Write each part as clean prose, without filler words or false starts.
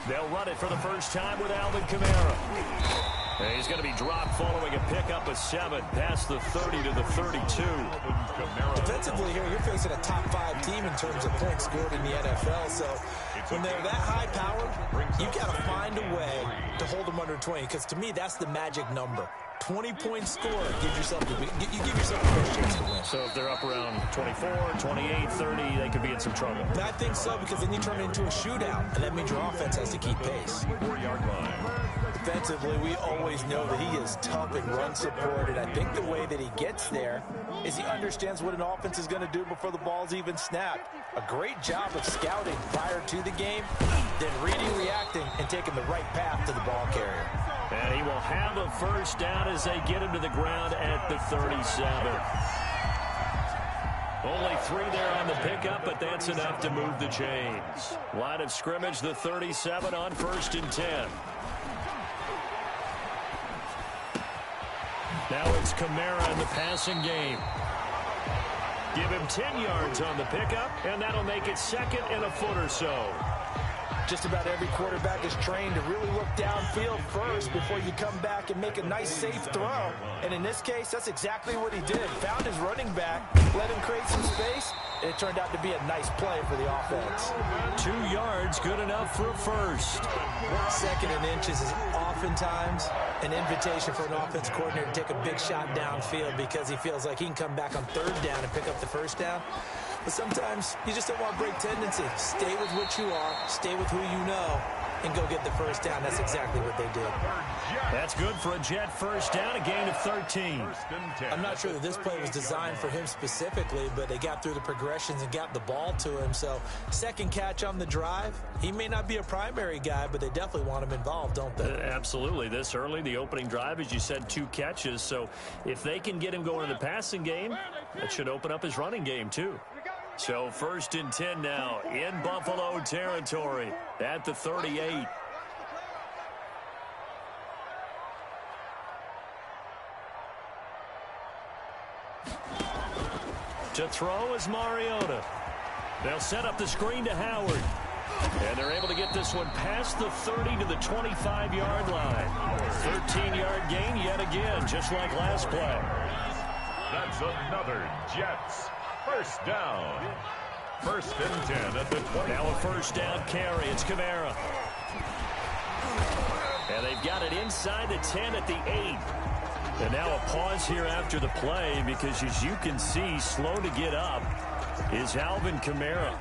They'll run it for the first time with Alvin Kamara. And he's going to be dropped following a pickup of 7 past the 30 to the 32. Defensively here, you're facing a top 5 team in terms of points scored in the NFL. So when they're that high powered, you've got to find a way to hold them under 20. Because to me, that's the magic number. 20-point score. Give yourself the best chance to win. So if they're up around 24, 28, 30, they could be in some trouble. I think so, because then you turn it into a shootout, and that means your offense has to keep pace. 4-yard line. Defensively, we always know that he is tough in run support, and I think the way that he gets there is he understands what an offense is going to do before the ball's even snapped. A great job of scouting prior to the game, then reading, reacting, and taking the right path to the ball carrier. And he will have a first down as they get him to the ground at the 37. Only 3 there on the pickup, but that's enough to move the chains. Line of scrimmage, the 37 on 1st and 10. Now it's Kamara in the passing game. Give him 10 yards on the pickup, and that'll make it 2nd and a foot or so. Just about every quarterback is trained to really look downfield first before you come back and make a nice, safe throw. And in this case, that's exactly what he did. Found his running back, let him create some space, and it turned out to be a nice play for the offense. 2 yards, good enough for a first. 2nd and inches is oftentimes an invitation for an offense coordinator to take a big shot downfield because he feels like he can come back on 3rd down and pick up the first down. But sometimes you just don't want to break tendency. Stay with what you are, stay with who you know, and go get the first down. That's exactly what they did. That's good for a Jet first down, a gain of 13. I'm not sure that this play was designed for him specifically, but they got through the progressions and got the ball to him. So 2nd catch on the drive. He may not be a primary guy, but they definitely want him involved, don't they? Absolutely. This early, the opening drive, as you said, 2 catches. So if they can get him going in the passing game, that should open up his running game too. So 1st and 10 now in Buffalo territory at the 38. To throw is Mariota. They'll set up the screen to Howard. And they're able to get this one past the 30 to the 25-yard line. 13-yard gain yet again, just like last play. That's another Jets first down. 1st and 10 at the 20. Now a first down carry. It's Kamara. And they've got it inside the 10 at the 8. And now a pause here after the play because, as you can see, slow to get up is Alvin Kamara.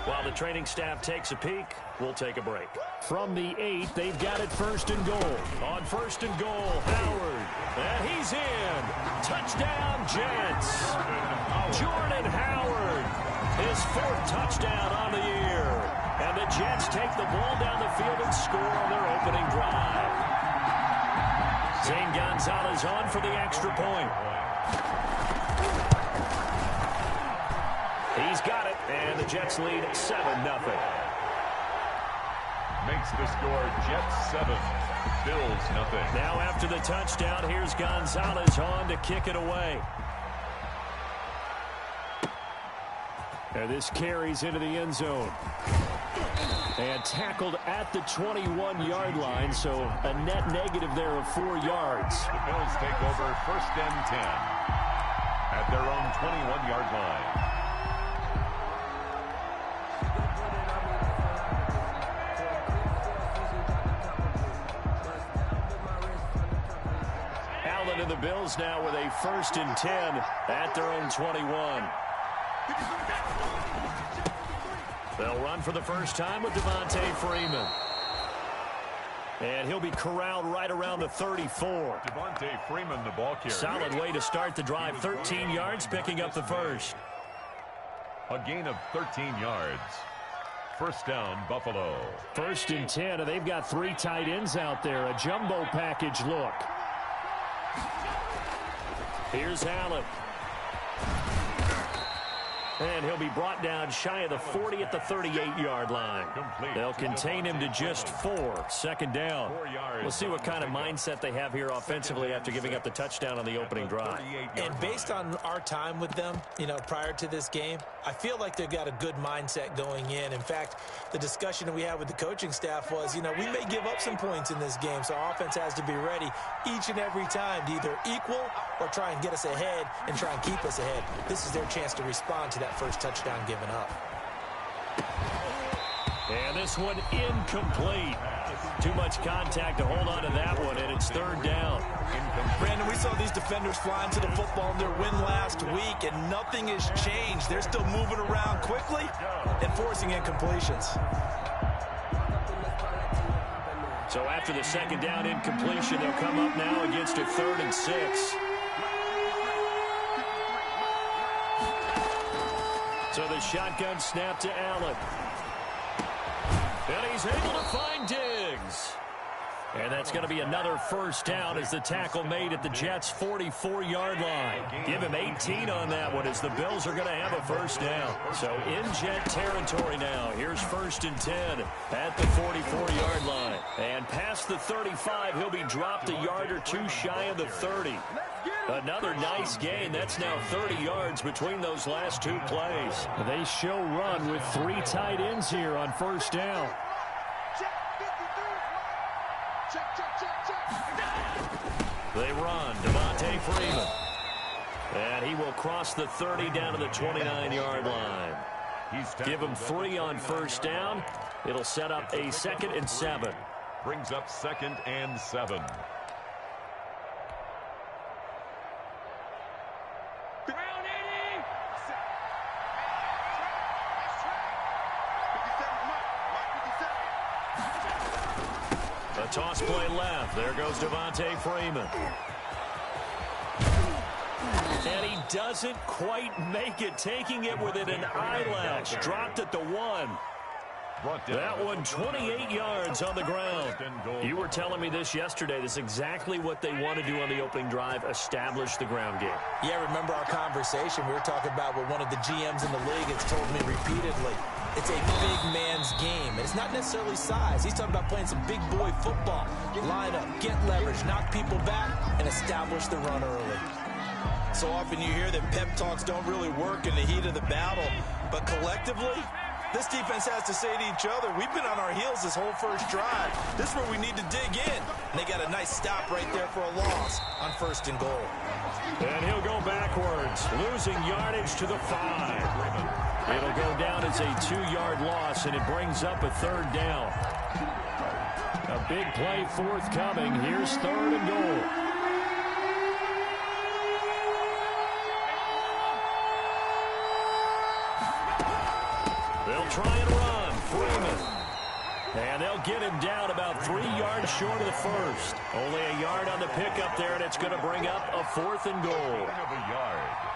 While the training staff takes a peek, we'll take a break. From the 8, they've got it 1st and goal. On 1st and goal, Howard. And he's in. Touchdown, Jets. Jordan Howard, his 4th touchdown on the year. And the Jets take the ball down the field and score on their opening drive. Zane Gonzalez on for the extra point. He's got it, and the Jets lead 7-0. Makes the score Jets 7, Bills nothing. Now after the touchdown, here's Gonzalez on to kick it away. And this carries into the end zone. And tackled at the 21-yard line, so a net negative there of 4 yards. The Bills take over 1st and 10 at their own 21-yard line. Allen and the Bills now with a 1st and 10 at their own 21. They'll run for the first time with Devontae Freeman. And he'll be corralled right around the 34. Devontae Freeman, the ball carrier. Solid way to start the drive. 13 yards, picking up the first. A gain of 13 yards. First down, Buffalo. 1st and 10, and they've got 3 tight ends out there. A jumbo package look. Here's Allen. And he'll be brought down shy of the 40 at the 38-yard line. They'll contain him to just 4. Second down. We'll see what kind of mindset they have here offensively after giving up the touchdown on the opening drive. And based on our time with them, prior to this game, I feel like they've got a good mindset going in. In fact, the discussion that we had with the coaching staff was, we may give up some points in this game, so our offense has to be ready each and every time to either equal or try and get us ahead and try and keep us ahead. This is their chance to respond to that first touchdown given up. And this one incomplete. Too much contact to hold on to that one, and it's third down. Brandon, we saw these defenders flying to the football in their win last week, and nothing has changed. They're still moving around quickly and forcing incompletions. So after the second down incompletion, they'll come up now against a 3rd and 6. So the shotgun snap to Allen. And he's able to find Diggs. And that's going to be another first down as the tackle made at the Jets' 44-yard line. Give him 18 on that one as the Bills are going to have a first down. So in Jet territory now. Here's 1st and 10 at the 44-yard line. And past the 35, he'll be dropped a yard or two shy of the 30. Another nice gain. That's now 30 yards between those last two plays. They show run with 3 tight ends here on first down. They run. Devontae Freeman. And he will cross the 30 down to the 29-yard line. Give him 3 on first down. It'll set up a 2nd and 7. Brings up 2nd and 7. A toss play left. There goes Devontae Freeman. And he doesn't quite make it, taking it within an eyelash. Dropped at the 1. That one 28 yards on the ground. You were telling me this yesterday. This is exactly what they want to do on the opening drive, establish the ground game. Yeah, remember our conversation? We were talking about what one of the GMs in the league has told me repeatedly. It's a big man's game. It's not necessarily size. He's talking about playing some big boy football. Line up, get leverage, knock people back, and establish the run early. So often you hear that pep talks don't really work in the heat of the battle, but collectively, this defense has to say to each other, we've been on our heels this whole first drive. This is where we need to dig in. And they got a nice stop right there for a loss on 1st and goal. And he'll go backwards, losing yardage to the 5. It'll go down as a 2-yard loss, and it brings up a 3rd down. A big play forthcoming. Here's 3rd and goal. They'll try and run. Freeman. And they'll get him down about 3 yards short of the 1st. Only a yard on the pickup there, and it's going to bring up a 4th and goal.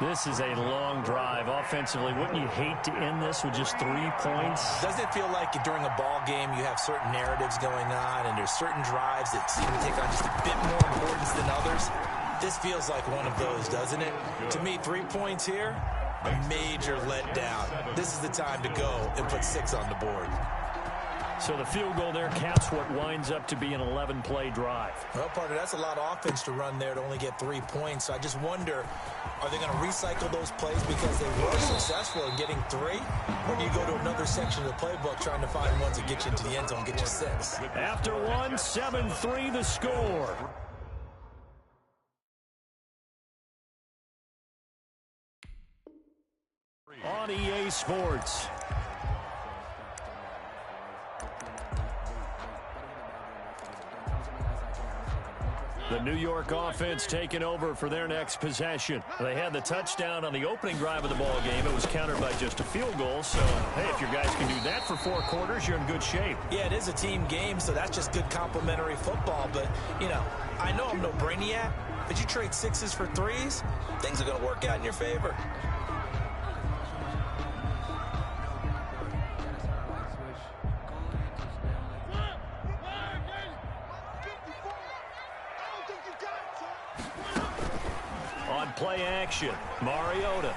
This is a long drive offensively. Wouldn't you hate to end this with just 3 points? Doesn't it feel like during a ball game you have certain narratives going on, and there's certain drives that seem to take on just a bit more importance than others? This feels like one of those, doesn't it? To me, 3 points here, a major letdown. This is the time to go and put 6 on the board. So the field goal there caps what winds up to be an 11-play drive. Well, partner, that's a lot of offense to run there to only get 3 points. So I just wonder, are they going to recycle those plays because they were successful in getting 3? Or do you go to another section of the playbook trying to find ones that get you into the end zone and get you 6? After 1, 7-3 the score. On EA Sports. The New York offense taking over for their next possession. They had the touchdown on the opening drive of the ball game. It was countered by just a field goal. So, hey, if your guys can do that for 4 quarters, you're in good shape. Yeah, it is a team game, so that's just good complementary football. But, I know I'm no brainiac, but you trade 6s for 3s, things are going to work out in your favor. Play action. Mariota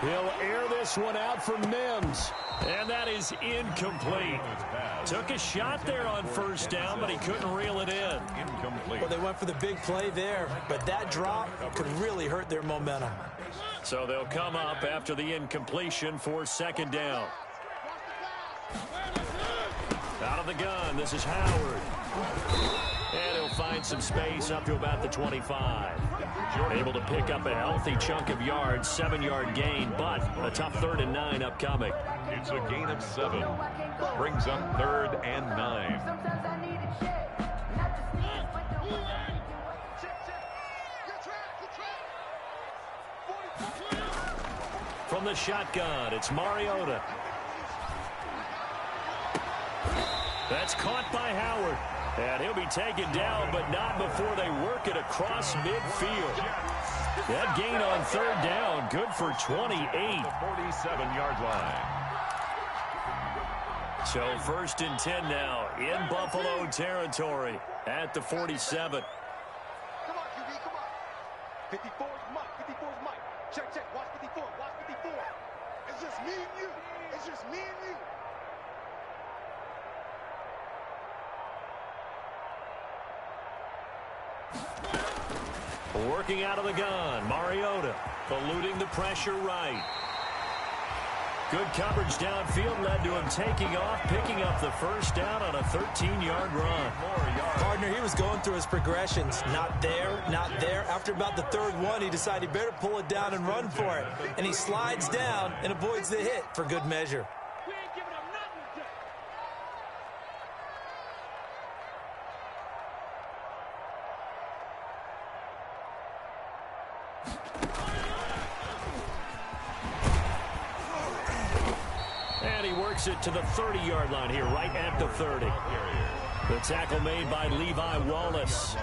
He'll air this one out for Mims. And that is incomplete. Took a shot there on first down, but he couldn't reel it in. Incomplete. Well, they went for the big play there, but that drop could really hurt their momentum. So they'll come up after the incompletion for second down. Out of the gun, this is Howard. And he'll find some space up to about the 25. Able to pick up a healthy chunk of yards, 7-yard gain, but a tough 3rd and 9 upcoming. It's a gain of 7. Brings up 3rd and 9. From the shotgun, it's Mariota. That's caught by Howard. And he'll be taken down, but not before they work it across midfield. That gain on 3rd down, good for 28. The 47-yard line. So 1st and 10 now in Buffalo territory at the 47. Come on, QB, come on. 54 is Mike. 54 is Mike. Check, check. Watch 54. Watch 54. It's just me and you. It's just me and you. Working out of the gun, Mariota eluding the pressure right. Good coverage downfield led to him taking off, picking up the first down on a 13-yard run. Partner, he was going through his progressions. Not there, not there. After about the 3rd one, he decided he better pull it down and run for it. And he slides down and avoids the hit for good measure. It to the 30-yard line here, right at the 30. The tackle made by Levi Wallace.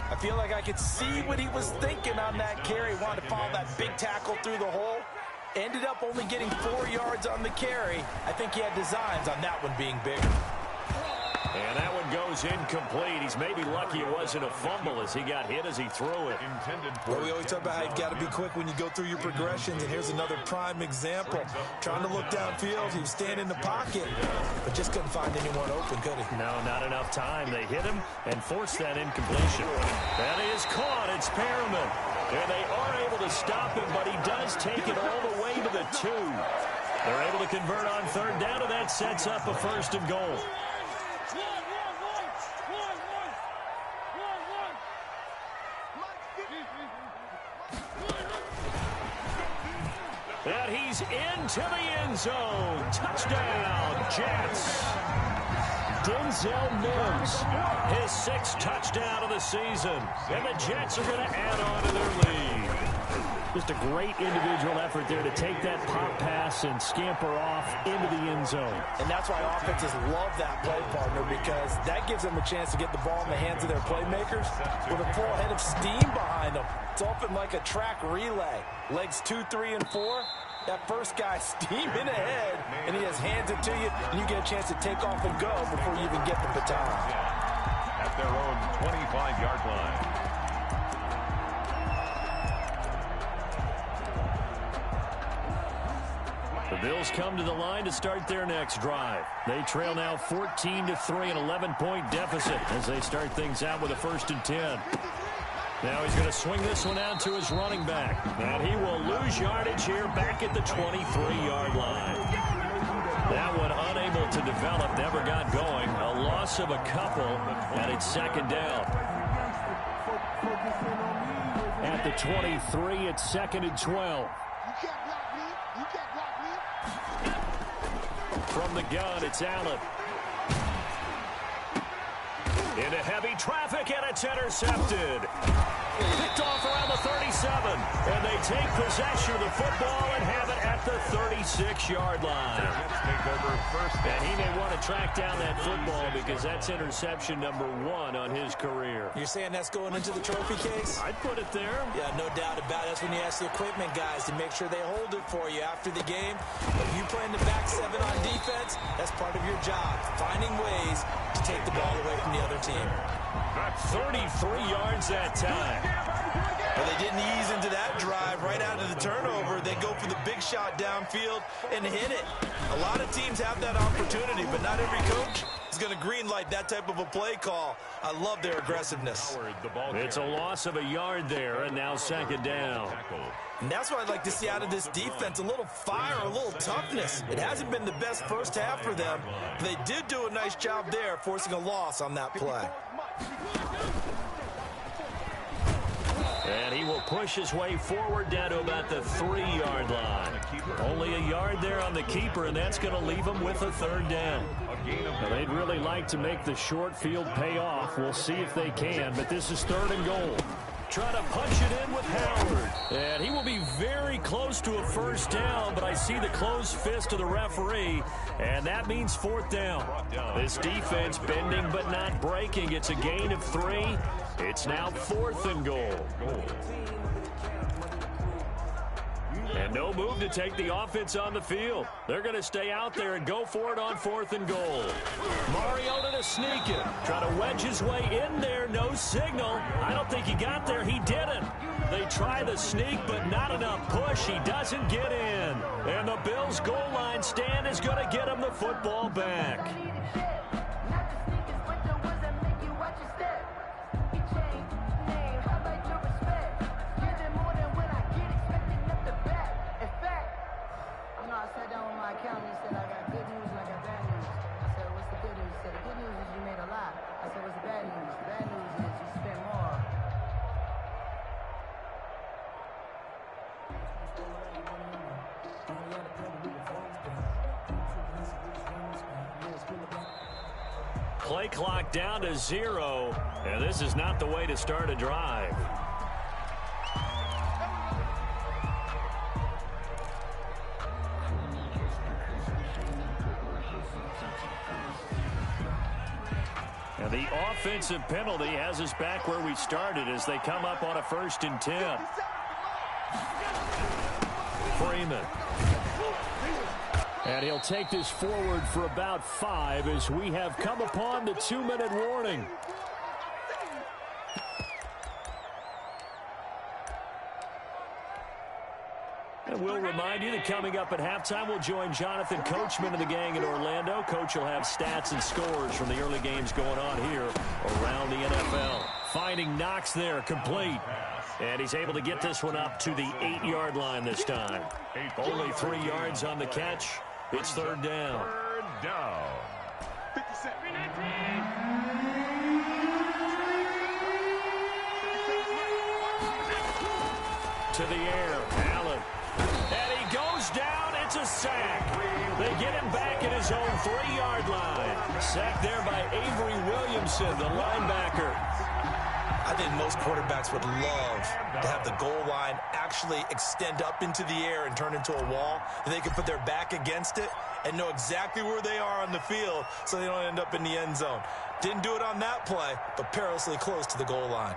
I feel like I could see what he was thinking on that carry. Wanted to follow that big tackle through the hole. Ended up only getting 4 yards on the carry. I think he had designs on that one being bigger. And that one goes incomplete. He's maybe lucky it wasn't a fumble as he got hit as he threw it. Well, we always talk about how you've got to be quick when you go through your progressions, and here's another prime example. Trying to look downfield, he was standing in the pocket, but just couldn't find anyone open, could he? No, not enough time. They hit him and forced that incompletion. That is caught. It's Perriman. And they are able to stop him, but he does take it all the way to the 2. They're able to convert on 3rd down, and that sets up a 1st and goal. And he's into the end zone. Touchdown, Jets. Denzel Mims, his 6th touchdown of the season. And the Jets are going to add on to their lead. Just a great individual effort there to take that pop pass and scamper off into the end zone. And that's why offenses love that play, partner, because that gives them a chance to get the ball in the hands of their playmakers with a full head of steam behind them. It's often like a track relay. Legs 2, 3, and 4. That first guy steaming ahead, and he has hands it to you, and you get a chance to take off and go before you even get the baton. At their own 25-yard line. The Bills come to the line to start their next drive. They trail now 14-3, an 11-point deficit as they start things out with a 1st and 10. Now he's going to swing this one out to his running back. And he will lose yardage here back at the 23-yard line. That one unable to develop, never got going. A loss of a couple, and it's 2nd down. At the 23, it's 2nd and 12. From the gun, it's Allen. Into heavy traffic, and it's intercepted. Picked off around the 37, and they take possession of the football and have it at the 36-yard line. Take over 1st. And he may want to track down that football because that's interception number 1 on his career. You're saying that's going into the trophy case? I'd put it there. Yeah, no doubt about it. That's when you ask the equipment guys to make sure they hold it for you after the game. If you play in the back 7 on defense, that's part of your job, finding ways to take the ball away from the other team. 33 yards that time. But they didn't ease into that drive right out of the turnover. They go for the big shot downfield and hit it. A lot of teams have that opportunity, but not every coach is going to green light that type of a play call. I love their aggressiveness. It's a loss of a yard there, and now second down. And that's what I'd like to see out of this defense, a little fire, a little toughness. It hasn't been the best first half for them, but they did do a nice job there, forcing a loss on that play. And he will push his way forward down to about the 3-yard line. Only a yard there on the keeper, and that's going to leave him with a third down. Now, they'd really like to make the short field pay off. We'll see if they can, but this is 3rd and goal. Try to punch it in with Howard. And he will be very close to a first down, but I see the closed fist of the referee, and that means 4th down. This defense bending but not breaking. It's a gain of 3. It's now 4th and goal. And no move to take the offense on the field. They're going to stay out there and go for it on 4th and goal. Mariota to sneak it. Try to wedge his way in there. No signal. I don't think he got there. He didn't. They try the sneak, but not enough push. He doesn't get in. And the Bills' goal line stand is going to get him the football back. Play clock down to 0, and this is not the way to start a drive. And the offensive penalty has us back where we started as they come up on a 1st and 10. Freeman. And he'll take this forward for about 5 as we have come upon the 2-minute warning. And we'll remind you that coming up at halftime, we'll join Jonathan Coachman and the gang in Orlando. Coach will have stats and scores from the early games going on here around the NFL. Finding Knox there, complete. And he's able to get this one up to the 8-yard line this time. Only 3 yards on the catch. It's 3rd down. 3rd down. 57. To the air, Allen. And he goes down. It's a sack. They get him back at his own 3-yard line. Sacked there by Avery Williamson, the linebacker. I think most quarterbacks would love to have the goal line actually extend up into the air and turn into a wall. They can put their back against it and know exactly where they are on the field so they don't end up in the end zone. Didn't do it on that play, but perilously close to the goal line.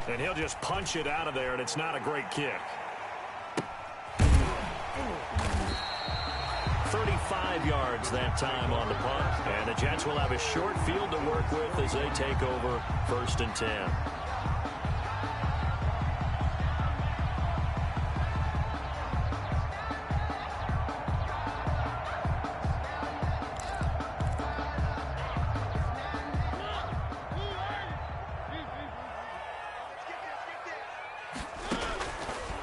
And he'll just punch it out of there, and it's not a great kick. 35 yards that time on the punt. And the Jets will have a short field to work with as they take over 1st and 10.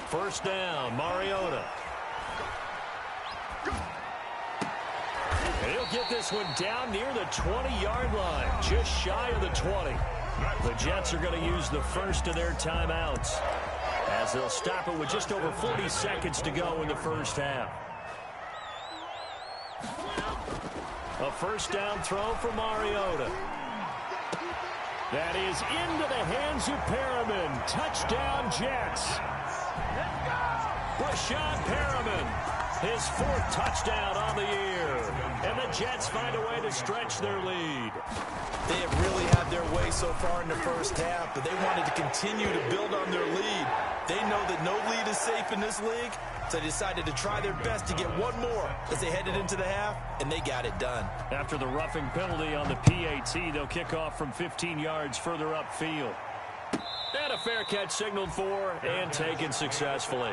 First down, Mariota. And he'll get this one down near the 20-yard line, just shy of the 20. The Jets are going to use the first of their timeouts as they'll stop it with just over 40 seconds to go in the first half. A first down throw for Mariota. That is into the hands of Perriman. Touchdown, Jets. Brashad Perriman, his 4th touchdown on the year. And the Jets find a way to stretch their lead. They have really had their way so far in the first half, but they wanted to continue to build on their lead. They know that no lead is safe in this league, so they decided to try their best to get one more as they headed into the half, and they got it done. After the roughing penalty on the PAT, they'll kick off from 15 yards further upfield. And a fair catch signaled for and taken successfully.